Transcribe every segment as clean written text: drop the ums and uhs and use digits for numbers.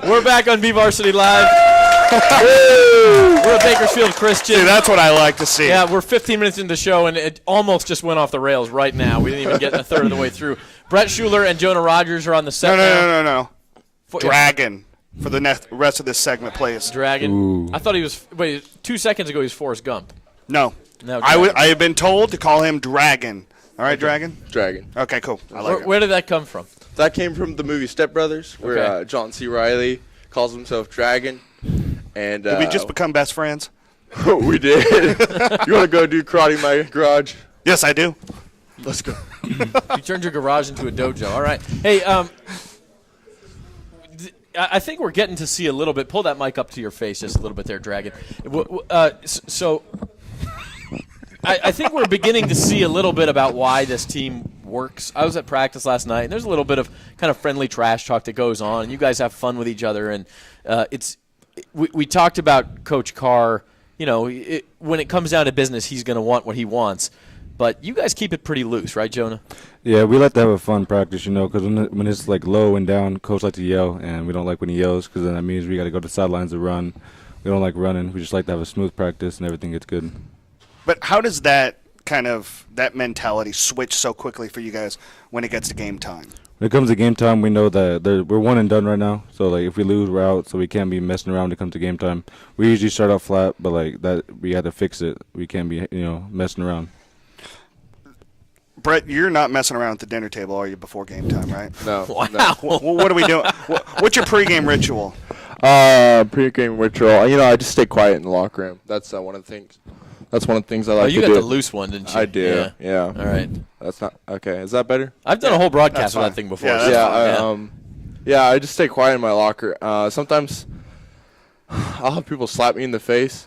We're back on BVarsity Live. We're at Bakersfield Christian. See, that's what I like to see. Yeah, we're 15 minutes into the show, and it almost just went off the rails right now. We didn't even get a third of the way through. Brett Schuler and Jonah Rogers are on the set now. No. Dragon for the rest of this segment, please. Dragon. Ooh. I thought he was – wait, 2 seconds ago he was Forrest Gump. No. Dragon. I have been told to call him Dragon. All right, Dragon? Dragon. Okay, cool. I like it. Where did that come from? That came from the movie Step Brothers, where Okay. John C. Reilly calls himself Dragon. And Did we just become best friends? we did. You want to go do karate in my garage? Yes, I do. Let's go. You turned your garage into a dojo. All right. Hey, I think we're getting to see a little bit. Pull that mic up to your face just a little bit there, Dragon. So I think we're beginning to see a little bit about why this team works. I was at practice last night, and there's a little bit of kind of friendly trash talk that goes on, and you guys have fun with each other. And we talked about Coach Carr. You know, when it comes down to business, he's going to want what he wants. But you guys keep it pretty loose, right, Jonah? Yeah, we like to have a fun practice, you know, because when it's like low and down, coach like to yell, and we don't like when he yells because then that means we got to go to the sidelines to run. We don't like running. We just like to have a smooth practice and everything gets good. But how does that mentality switch so quickly for you guys when it gets to game time? When it comes to game time, we know that we're one and done right now. So, like, if we lose, we're out. So we can't be messing around when it comes to game time. We usually start off flat, but, like, that we had to fix it. We can't be, messing around. Brett, you're not messing around at the dinner table, are you, before game time, right? No. Wow. No. What are we doing? What's your pregame ritual? Pre-game ritual. I just stay quiet in the locker room. That's one of the things. That's one of the things I like to do. You got the loose one, didn't you? I do. Yeah. All right. That's not okay. Is that better? I've done a whole broadcast That's of that fine. thing before. Yeah, so- Yeah. I just stay quiet in my locker. Sometimes I'll have people slap me in the face.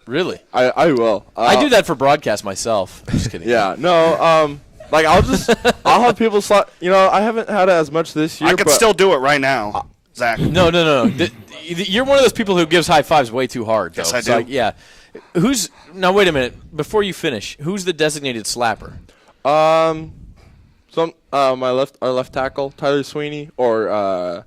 Really? I will. I do that for broadcast myself. Just kidding. Yeah. No. Like I'll have people slap. I haven't had it as much this year. I could but still do it right now, Zach. No. You're one of those people who gives high fives way too hard. Though. Yes, I It's do. like, yeah. Now wait a minute. Before you finish, who's the designated slapper? our left tackle Tyler Sweeney or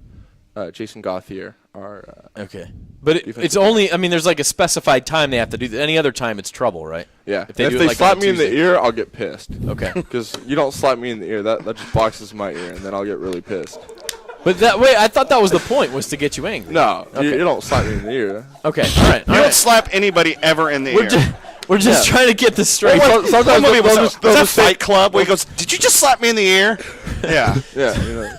Jason Gauthier are. Okay. But it's only. I mean, there's like a specified time they have to do that. Any other time, it's trouble, right? Yeah. If they do it, like, slap on a me in the Tuesday. ear, I'll get pissed. Okay. Because you don't slap me in the ear. That just boxes my ear, and then I'll get really pissed. But I thought that was the point, was to get you angry. No, Okay. you don't slap me in the ear. Okay. All right. You don't slap anybody ever in the ear. We're just trying to get this straight. Sometimes Some people they'll say, was that Fight Club where he goes, "Did you just slap me in the ear?" Yeah. Yeah.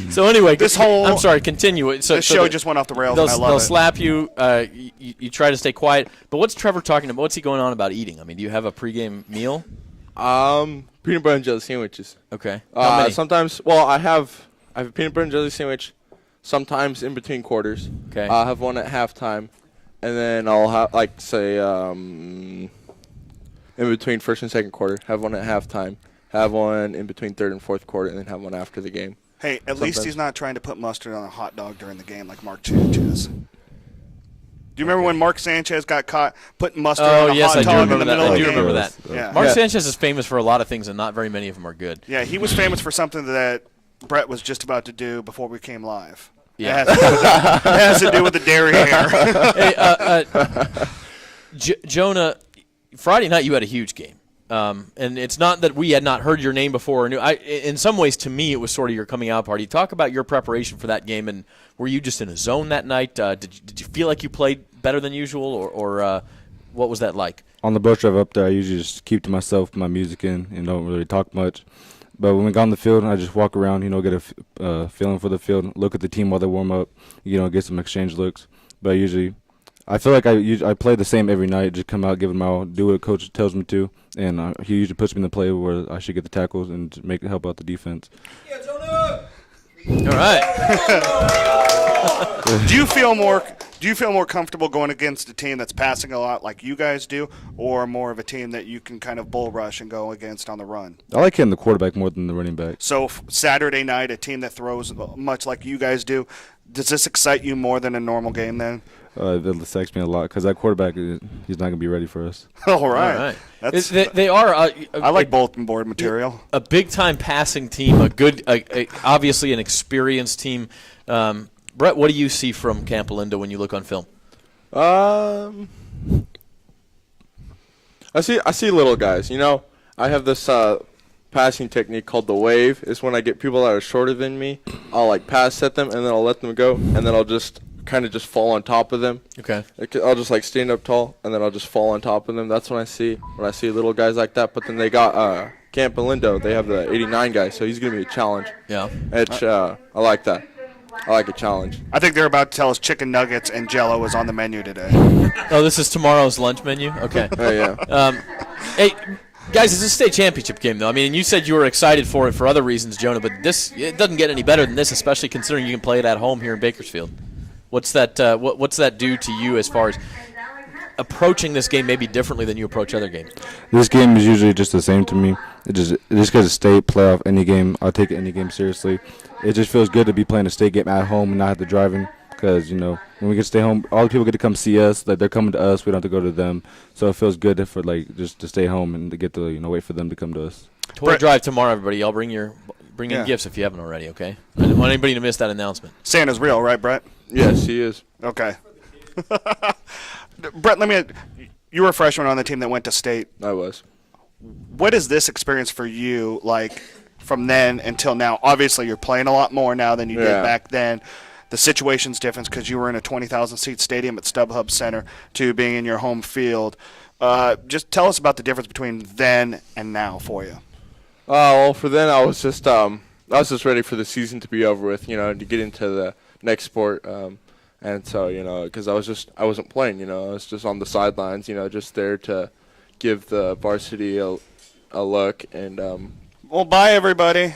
So anyway, This whole- I'm sorry. Continue. This show just went off the rails, They'll, and I love they'll it. slap you. You try to stay quiet. But what's Trevor talking about? What's he going on about eating? I mean, do you have a pregame meal? Peanut butter and jelly sandwiches. Okay. How many? Sometimes, I have a peanut butter and jelly sandwich. Sometimes in between quarters. Okay. I'll have one at halftime, and then I'll have in between first and second quarter. Have one at halftime. Have one in between third and fourth quarter, and then have one after the game. Hey, at least he's not trying to put mustard on a hot dog during the game like Mark Sanchez. Do you remember when Mark Sanchez got caught putting mustard on a hot dog in the middle of the I do game? remember that. Yeah. Mark Sanchez is famous for a lot of things, and not very many of them are good. Yeah, he was famous for something that Brett was just about to do before we came live. Yeah. It has to do with the dairy hair. Hey, Jonah, Friday night you had a huge game. And it's not that we had not heard your name before or knew. In some ways, to me, it was sort of your coming out party. Talk about your preparation for that game, and were you just in a zone that night? Did you feel like you played better than usual, or what was that like? On the bus drive up there, I usually just keep to myself, my music in, and don't really talk much. But when we got on the field, I just walk around, get a feeling for the field, look at the team while they warm up, get some exchange looks. But usually, I feel like I play the same every night, just come out, give it my all, do what coach tells me to, and he usually puts me in the play where I should get the tackles and help out the defense. Yeah, Jonah! All right. Do you feel more comfortable going against a team that's passing a lot like you guys do, or more of a team that you can kind of bull rush and go against on the run? I like hitting the quarterback more than the running back. So Saturday night, a team that throws much like you guys do, does this excite you more than a normal game then? That affects me a lot because that quarterback, he's not going to be ready for us. All right. That's, they are. I like bulletin board material. A big-time passing team, obviously an experienced team. Brett, what do you see from Camp Olinda when you look on film? I see little guys. You know, I have this passing technique called the wave. It's when I get people that are shorter than me, I'll like pass at them and then I'll let them go, and then I'll just kind of just fall on top of them. Okay. I'll just like stand up tall and then I'll just fall on top of them. That's when I see little guys like that. But then they got Camp Olinda. They have the 89 guy, so he's gonna be a challenge. Yeah. Which I like that. I like a challenge. I think they're about to tell us chicken nuggets and Jell-O is on the menu today. Oh, this is tomorrow's lunch menu? Okay. Oh, yeah. Hey, guys, it's a state championship game, though. I mean, you said you were excited for it for other reasons, Jonah, but it doesn't get any better than this, especially considering you can play it at home here in Bakersfield. What's that do to you as far as approaching this game maybe differently than you approach other games? This game is usually just the same to me. Just because it's state, playoff, any game, I'll take any game seriously. It just feels good to be playing a state game at home and not have to driving because, you know, when we get to stay home, all the people get to come see us. Like, they're coming to us. We don't have to go to them. So it feels good for, like, just to stay home and to get to, you know, wait for them to come to us. Toy drive tomorrow, everybody. Y'all bring in gifts if you haven't already, okay? I didn't want anybody to miss that announcement. Santa's real, right, Brett? Yes, he is. Okay. Brett, you were a freshman on the team that went to state. I was. What is this experience for you like from then until now? Obviously, you're playing a lot more now than you did back then. The situation's different because you were in a 20,000-seat stadium at StubHub Center to being in your home field. Just tell us about the difference between then and now for you. Well, for then I was just ready for the season to be over with, you know, to get into the next sport. And so, you know, because I wasn't playing, you know, I was just on the sidelines, you know, just there to give the varsity a look. And well, bye, everybody.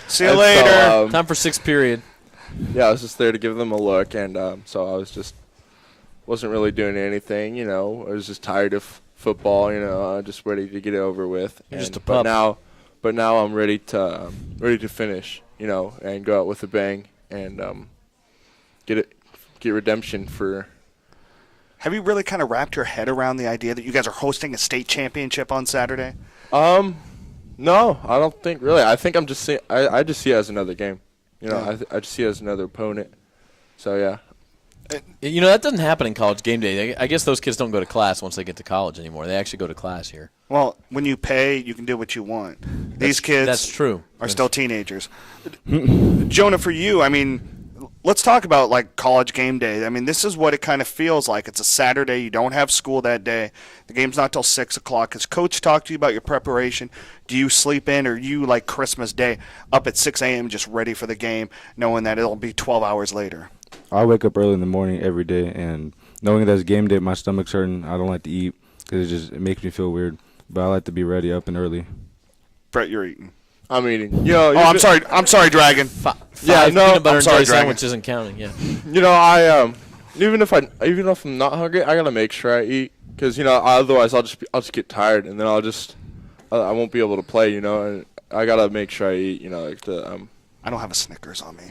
See you later. So, Time for sixth period. Yeah, I was just there to give them a look, and so I wasn't really doing anything, you know. I was just tired of football, you know, just ready to get it over with. You're just a pup. But now I'm ready to finish, you know, and go out with a bang and get redemption for. Have you really kind of wrapped your head around the idea that you guys are hosting a state championship on Saturday? No, I don't think really. I think I'm just I just see it as another game. You know, I just see it as another opponent. So yeah. You know, that doesn't happen in college game day. I guess those kids don't go to class once they get to college anymore. They actually go to class here. Well, when you pay, you can do what you want. These kids that's true. Are still teenagers. Jonah, for you, I mean, let's talk about, like, college game day. I mean, this is what it kind of feels like. It's a Saturday. You don't have school that day. The game's not till 6 o'clock. Has Coach talked to you about your preparation? Do you sleep in, or you, like Christmas Day, up at 6 a.m. just ready for the game, knowing that it'll be 12 hours later? I wake up early in the morning every day, and knowing that it's game day, my stomach's hurting. I don't like to eat because it makes me feel weird. But I like to be ready up and early. Brett, you're eating. I'm eating. You know, I'm sorry, Dragon. Peanut butter and jelly sandwich isn't counting. Yeah. You know, even if I'm not hungry, I gotta make sure I eat because you know otherwise I'll just get tired and then I won't be able to play. You know, and I gotta make sure I eat. You know, like I don't have a Snickers on me.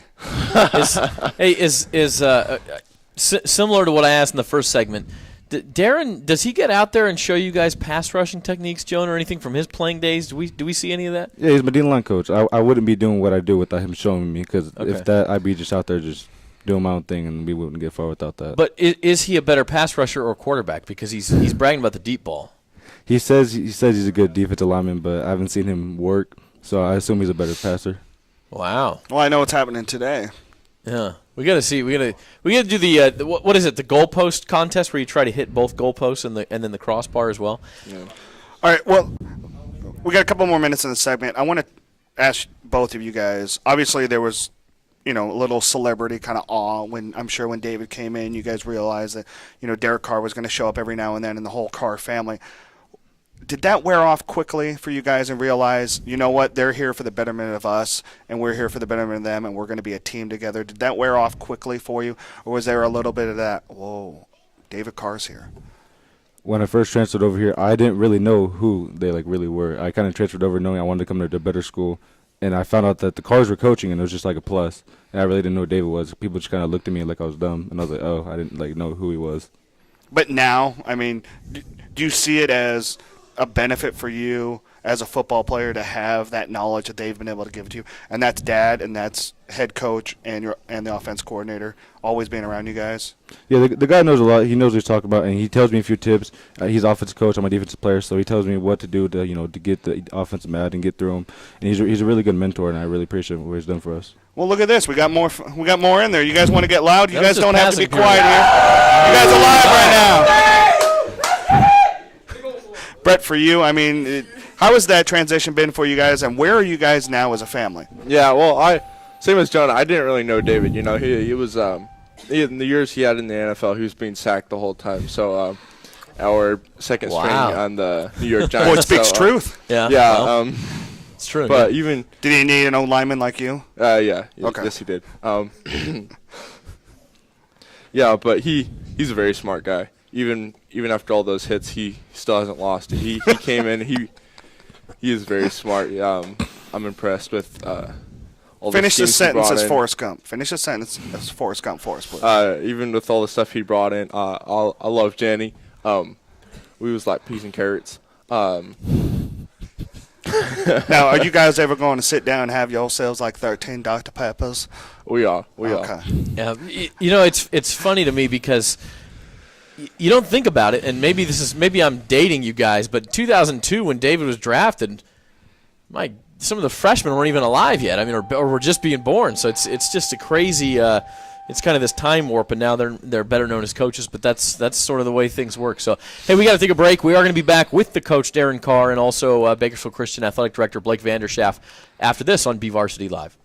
Similar to what I asked in the first segment, Darren, does he get out there and show you guys pass rushing techniques, Jonah, or anything from his playing days? Do we see any of that? Yeah, he's my D-line coach. I wouldn't be doing what I do without him showing me because if that, I'd be just out there just doing my own thing, and we wouldn't get far without that. But is he a better pass rusher or quarterback? Because he's bragging about the deep ball. He says he's a good defensive lineman, but I haven't seen him work, so I assume he's a better passer. Wow. Well, I know what's happening today. Yeah, we got to see. We got to do the what is it? The goalpost contest where you try to hit both goalposts and then the crossbar as well. Yeah. All right. Well, we got a couple more minutes in the segment. I want to ask both of you guys. Obviously, there was, you know, a little celebrity kind of awe when David came in. You guys realized that, you know, Derek Carr was going to show up every now and then, and the whole Carr family. Did that wear off quickly for you guys and realize, you know what, they're here for the betterment of us and we're here for the betterment of them and we're going to be a team together? Did that wear off quickly for you, or was there a little bit of that, whoa, David Carr's here? When I first transferred over here, I didn't really know who they really were. I kind of transferred over knowing I wanted to come to a better school, and I found out that the Cars were coaching, and it was just like a plus. And I really didn't know who David was. People just kind of looked at me like I was dumb, and I was like, oh, I didn't like know who he was. But now, I mean, do you see it as a benefit for you as a football player to have that knowledge that they've been able to give to you? And that's dad, and that's head coach, and the offense coordinator always being around you guys? Yeah, the guy knows a lot. He knows what he's talking about, and he tells me a few tips. He's offensive coach. I'm a defensive player, so he tells me what to do to get the offensive mad and get through them. And he's a really good mentor, and I really appreciate what he's done for us. Well, look at this. We got more in there. You guys want to get loud? You That was guys just don't have to be passing quiet here. You guys are live right now. Brett, for you, I mean, how has that transition been for you guys, and where are you guys now as a family? Yeah, well, same as John, I didn't really know David. He was in the years he had in the NFL, he was being sacked the whole time. So our second string on the New York Giants. Boy, it speaks truth. Yeah. Yeah. Well, it's true. But yeah. even Did he need an O-lineman like you? yeah, Okay. yes he did. Yeah, but he's a very smart guy. Even after all those hits, he still hasn't lost it. He came in. He is very smart. I'm impressed with all Finish the the schemes he sentence brought as in. Forrest Gump. Finish the sentence as Forrest Gump for us, please. Even with all the stuff he brought in, I love Jenny. We was like peas and carrots. Now, are you guys ever going to sit down and have yourselves like 13 Dr. Peppers? We are. Okay. Yeah, it's funny to me because you don't think about it, and maybe I'm dating you guys, but 2002 when David was drafted, some of the freshmen weren't even alive yet. I mean, or were just being born. So it's just a crazy. It's kind of this time warp, and now they're better known as coaches. But that's sort of the way things work. So hey, we got to take a break. We are going to be back with the coach Darren Carr and also Bakersfield Christian Athletic Director Blake Vanderschaff after this on BVarsity Live.